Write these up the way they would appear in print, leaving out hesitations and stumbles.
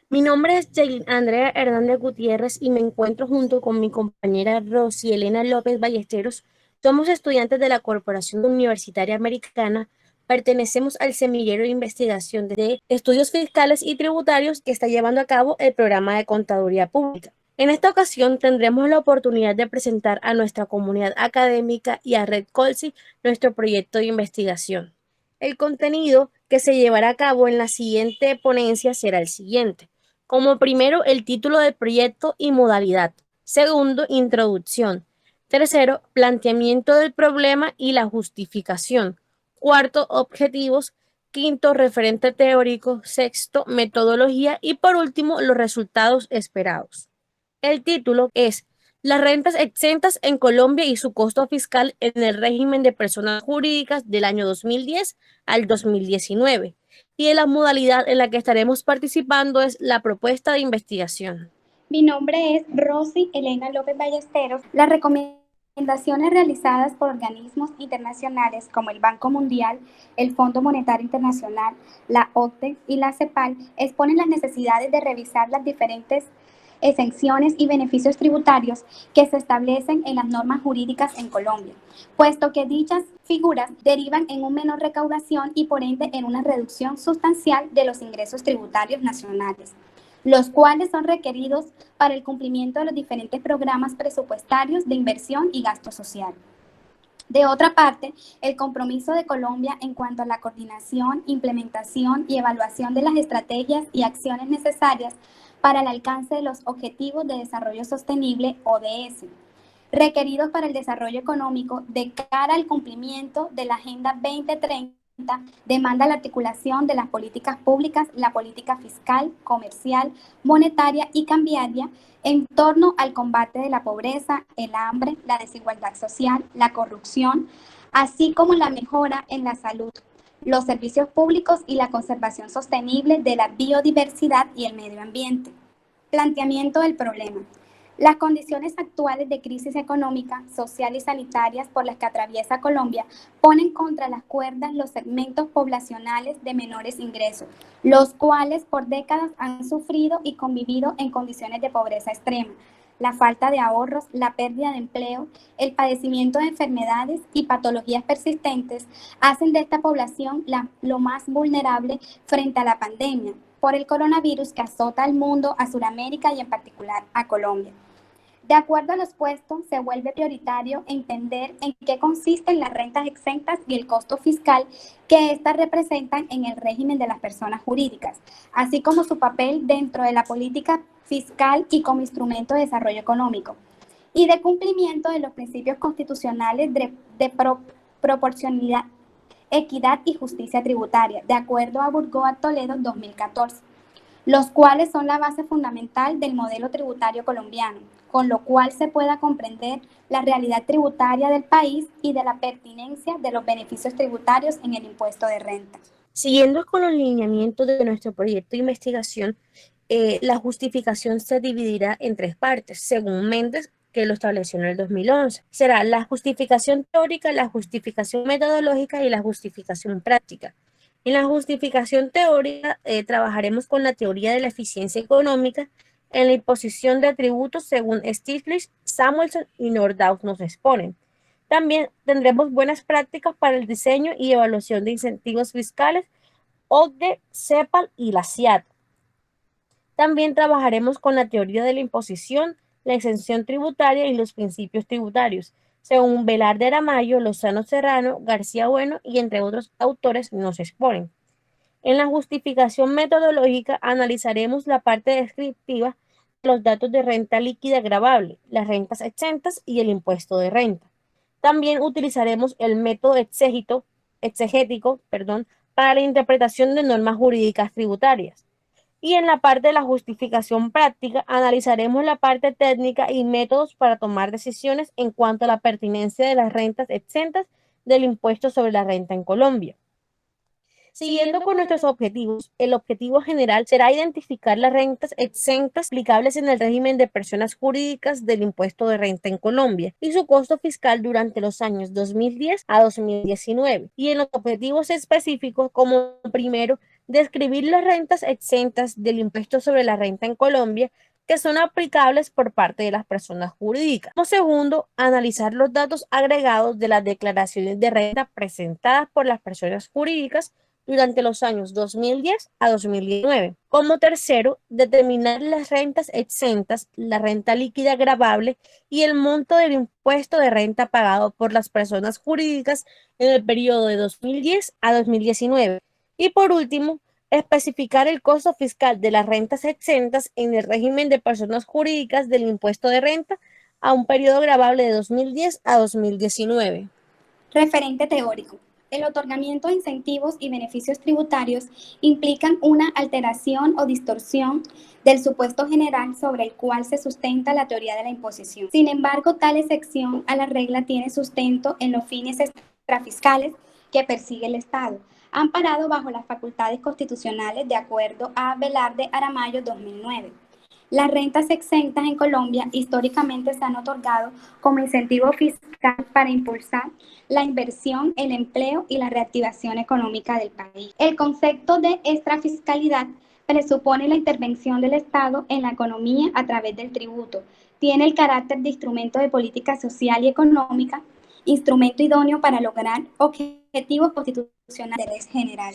Mi nombre es Jailin Andrea Hernández Gutiérrez y me encuentro junto con mi compañera Rosy Elena López Ballesteros. Somos estudiantes de la Corporación Universitaria Americana. Pertenecemos al semillero de investigación de estudios fiscales y tributarios que está llevando a cabo el programa de Contaduría Pública. En esta ocasión tendremos la oportunidad de presentar a nuestra comunidad académica y a Red Colsi nuestro proyecto de investigación. El contenido que se llevará a cabo en la siguiente ponencia será el siguiente. Como primero, el título del proyecto y modalidad. Segundo, introducción. Tercero, planteamiento del problema y la justificación. Cuarto, objetivos. Quinto, referente teórico. Sexto, metodología. Y por último, los resultados esperados. El título es Las rentas exentas en Colombia y su costo fiscal en el régimen de personas jurídicas del año 2010 al 2019. Y la modalidad en la que estaremos participando es la propuesta de investigación. Mi nombre es Rosy Elena López Ballesteros. Las recomendaciones realizadas por organismos internacionales como el Banco Mundial, el Fondo Monetario Internacional, la OCDE y la CEPAL exponen las necesidades de revisar las diferentes exenciones y beneficios tributarios que se establecen en las normas jurídicas en Colombia, puesto que dichas figuras derivan en una menor recaudación y por ende en una reducción sustancial de los ingresos tributarios nacionales, los cuales son requeridos para el cumplimiento de los diferentes programas presupuestarios de inversión y gasto social. De otra parte, el compromiso de Colombia en cuanto a la coordinación, implementación y evaluación de las estrategias y acciones necesarias para el alcance de los Objetivos de Desarrollo Sostenible, ODS, requeridos para el desarrollo económico de cara al cumplimiento de la Agenda 2030, demanda la articulación de las políticas públicas, la política fiscal, comercial, monetaria y cambiaria en torno al combate de la pobreza, el hambre, la desigualdad social, la corrupción, así como la mejora en la salud, los servicios públicos y la conservación sostenible de la biodiversidad y el medio ambiente. Planteamiento del problema. Las condiciones actuales de crisis económica, social y sanitarias por las que atraviesa Colombia ponen contra las cuerdas los segmentos poblacionales de menores ingresos, los cuales por décadas han sufrido y convivido en condiciones de pobreza extrema. La falta de ahorros, la pérdida de empleo, el padecimiento de enfermedades y patologías persistentes hacen de esta población lo más vulnerable frente a la pandemia por el coronavirus que azota al mundo, a Sudamérica y en particular a Colombia. De acuerdo a los puestos, se vuelve prioritario entender en qué consisten las rentas exentas y el costo fiscal que éstas representan en el régimen de las personas jurídicas, así como su papel dentro de la política fiscal y como instrumento de desarrollo económico, y de cumplimiento de los principios constitucionales de proporcionalidad, equidad y justicia tributaria, de acuerdo a Burgoa Toledo 2014, los cuales son la base fundamental del modelo tributario colombiano, con lo cual se pueda comprender la realidad tributaria del país y de la pertinencia de los beneficios tributarios en el impuesto de renta. Siguiendo con los lineamientos de nuestro proyecto de investigación, la justificación se dividirá en tres partes, según Méndez, que lo estableció en el 2011. Será la justificación teórica, la justificación metodológica y la justificación práctica. En la justificación teórica trabajaremos con la teoría de la eficiencia económica en la imposición de tributos según Stiglitz, Samuelson y Nordhaus nos exponen. También tendremos buenas prácticas para el diseño y evaluación de incentivos fiscales, OCDE, CEPAL y la CIAT. También trabajaremos con la teoría de la imposición, la exención tributaria y los principios tributarios, según Velarde Aramayo, Lozano Serrano, García Bueno y entre otros autores nos exponen. En la justificación metodológica analizaremos la parte descriptiva de los datos de renta líquida gravable, las rentas exentas y el impuesto de renta. También utilizaremos el método exegético, para la interpretación de normas jurídicas tributarias. Y en la parte de la justificación práctica analizaremos la parte técnica y métodos para tomar decisiones en cuanto a la pertinencia de las rentas exentas del impuesto sobre la renta en Colombia. Siguiendo con nuestros objetivos, el objetivo general será identificar las rentas exentas aplicables en el régimen de personas jurídicas del impuesto de renta en Colombia y su costo fiscal durante los años 2010 a 2019. Y en los objetivos específicos, como primero, describir las rentas exentas del impuesto sobre la renta en Colombia que son aplicables por parte de las personas jurídicas. Como segundo, analizar los datos agregados de las declaraciones de renta presentadas por las personas jurídicas durante los años 2010 a 2019. Como tercero, determinar las rentas exentas, la renta líquida gravable y el monto del impuesto de renta pagado por las personas jurídicas en el periodo de 2010 a 2019. Y por último, especificar el costo fiscal de las rentas exentas en el régimen de personas jurídicas del impuesto de renta a un periodo gravable de 2010 a 2019. Referente teórico. El otorgamiento de incentivos y beneficios tributarios implican una alteración o distorsión del supuesto general sobre el cual se sustenta la teoría de la imposición. Sin embargo, tal excepción a la regla tiene sustento en los fines extrafiscales que persigue el Estado, amparado bajo las facultades constitucionales de acuerdo a Velarde Aramayo 2009. Las rentas exentas en Colombia históricamente se han otorgado como incentivo fiscal para impulsar la inversión, el empleo y la reactivación económica del país. El concepto de extrafiscalidad presupone la intervención del Estado en la economía a través del tributo. Tiene el carácter de instrumento de política social y económica, instrumento idóneo para lograr objetivos constitucionales de interés general.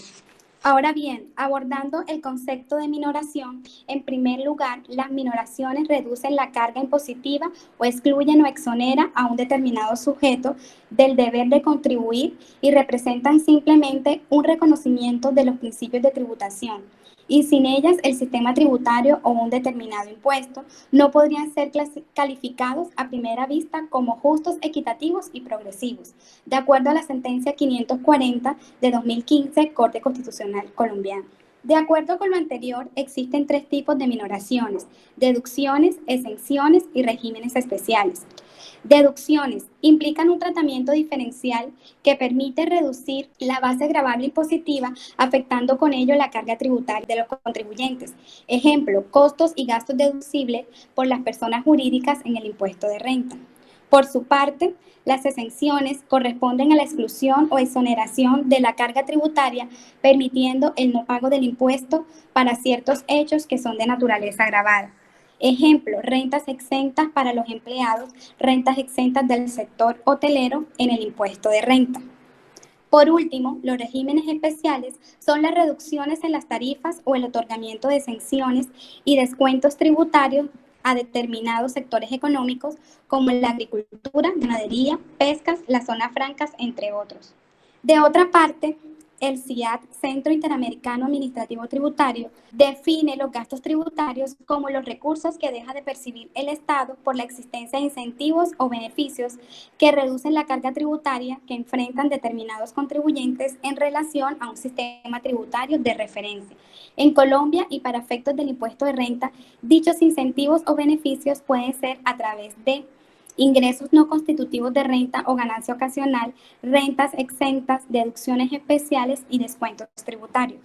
Ahora bien, abordando el concepto de minoración, en primer lugar, las minoraciones reducen la carga impositiva o excluyen o exoneran a un determinado sujeto del deber de contribuir y representan simplemente un reconocimiento de los principios de tributación. Y sin ellas, el sistema tributario o un determinado impuesto no podrían ser calificados a primera vista como justos, equitativos y progresivos, de acuerdo a la sentencia 540 de 2015, Corte Constitucional Colombiana. De acuerdo con lo anterior, existen tres tipos de minoraciones: deducciones, exenciones y regímenes especiales. Deducciones implican un tratamiento diferencial que permite reducir la base gravable impositiva, afectando con ello la carga tributaria de los contribuyentes. Ejemplo, costos y gastos deducibles por las personas jurídicas en el impuesto de renta. Por su parte, las exenciones corresponden a la exclusión o exoneración de la carga tributaria, permitiendo el no pago del impuesto para ciertos hechos que son de naturaleza agravada. Ejemplo, rentas exentas para los empleados, rentas exentas del sector hotelero en el impuesto de renta. Por último, los regímenes especiales son las reducciones en las tarifas o el otorgamiento de exenciones y descuentos tributarios a determinados sectores económicos como la agricultura, ganadería, pescas, las zonas francas, entre otros. De otra parte, el CIAT, Centro Interamericano Administrativo Tributario, define los gastos tributarios como los recursos que deja de percibir el Estado por la existencia de incentivos o beneficios que reducen la carga tributaria que enfrentan determinados contribuyentes en relación a un sistema tributario de referencia. En Colombia, y para efectos del impuesto de renta, dichos incentivos o beneficios pueden ser a través de ingresos no constitutivos de renta o ganancia ocasional, rentas exentas, deducciones especiales y descuentos tributarios.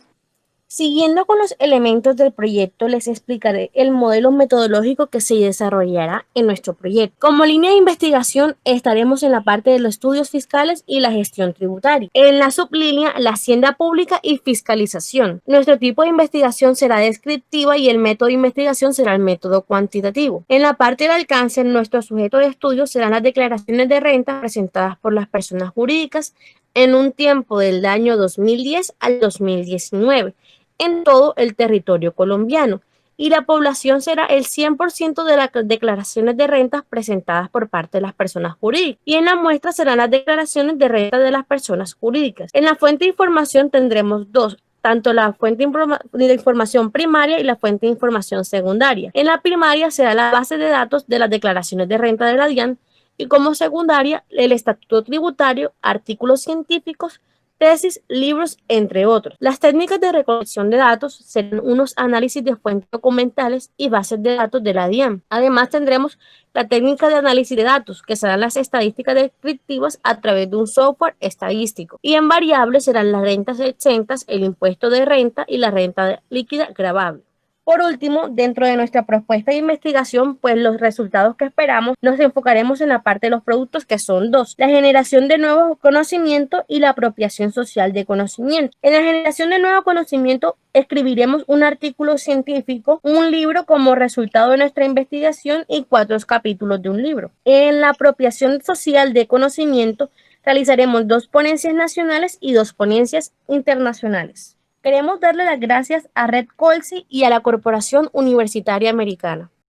Siguiendo con los elementos del proyecto, les explicaré el modelo metodológico que se desarrollará en nuestro proyecto. Como línea de investigación, estaremos en la parte de los estudios fiscales y la gestión tributaria. En la sublínea, la hacienda pública y fiscalización. Nuestro tipo de investigación será descriptiva y el método de investigación será el método cuantitativo. En la parte del alcance, nuestro sujeto de estudio serán las declaraciones de renta presentadas por las personas jurídicas en un tiempo del año 2010 al 2019. En todo el territorio colombiano, y la población será el 100% de las declaraciones de rentas presentadas por parte de las personas jurídicas, y en la muestra serán las declaraciones de renta de las personas jurídicas. En la fuente de información tendremos dos, tanto la fuente de información primaria y la fuente de información secundaria. En la primaria será la base de datos de las declaraciones de renta de la DIAN, y como secundaria el estatuto tributario, artículos científicos, tesis, libros, entre otros. Las técnicas de recolección de datos serán unos análisis de fuentes documentales y bases de datos de la DIAN. Además, tendremos la técnica de análisis de datos, que serán las estadísticas descriptivas a través de un software estadístico. Y en variables serán las rentas exentas, el impuesto de renta y la renta líquida gravable. Por último, dentro de nuestra propuesta de investigación, pues los resultados que esperamos nos enfocaremos en la parte de los productos, que son dos: la generación de nuevo conocimiento y la apropiación social de conocimiento. En la generación de nuevo conocimiento escribiremos un artículo científico, un libro como resultado de nuestra investigación y 4 capítulos de un libro. En la apropiación social de conocimiento realizaremos 2 ponencias nacionales y 2 ponencias internacionales. Queremos darle las gracias a Red Colsi y a la Corporación Universitaria Americana.